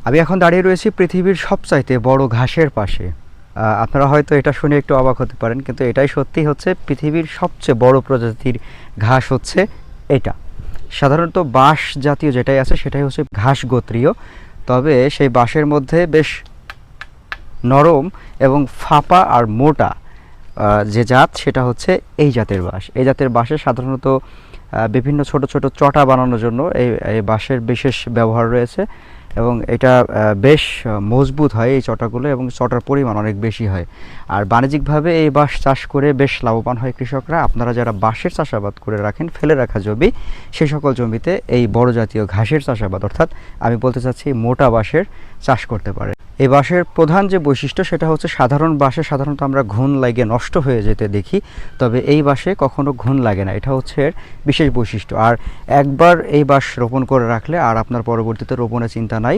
আমি এখন দাঁড়িয়ে রয়েছি পৃথিবীর সবচাইতে বড় ঘাসের পাশে। আপনারা হয়তো এটা শুনে একটু অবাক হতে পারেন, কিন্তু এটাই সত্যি হচ্ছে পৃথিবীর সবচেয়ে বড় প্রজাতির ঘাস হচ্ছে এটা। সাধারণত বাঁশ জাতীয় যেটাই আছে সেটাই হচ্ছে ঘাস গোত্রীয়, তবে সেই বাঁশের মধ্যে বেশ নরম এবং ফাঁপা আর মোটা যে জাত সেটা হচ্ছে এই জাতের বাঁশ। এই জাতের বাঁশে সাধারণত বিভিন্ন ছোট ছোট চটা বানানোর জন্য এই বাঁশের বিশেষ ব্যবহার রয়েছে এবং এটা বেশ মজবুত হয় এই চটাগুলো, এবং চটার পরিমাণ অনেক বেশি হয়। আর বাণিজ্যিকভাবে এই বাঁশ চাষ করে বেশ লাভবান হয় কৃষকরা। আপনারা যারা বাঁশের চাষাবাদ করে রাখেন, ফেলে রাখা জমি, সেই সকল জমিতে এই বড় জাতীয় ঘাসের চাষাবাদ, অর্থাৎ আমি বলতে চাচ্ছি মোটা বাঁশের চাষ করতে পারে। এই বাঁশের প্রধান যে বৈশিষ্ট্য সেটা হচ্ছে সাধারণ বাঁশে সাধারণত আমরা ঘুন লাগিয়ে নষ্ট হয়ে যেতে দেখি, তবে এই বাঁশে কখনো ঘুন লাগে না। এটা হচ্ছে এর বিশেষ বৈশিষ্ট্য। আর একবার এই বাঁশ রোপণ করে রাখলে আর আপনার পরবর্তীতে রোপণের চিন্তা নাই।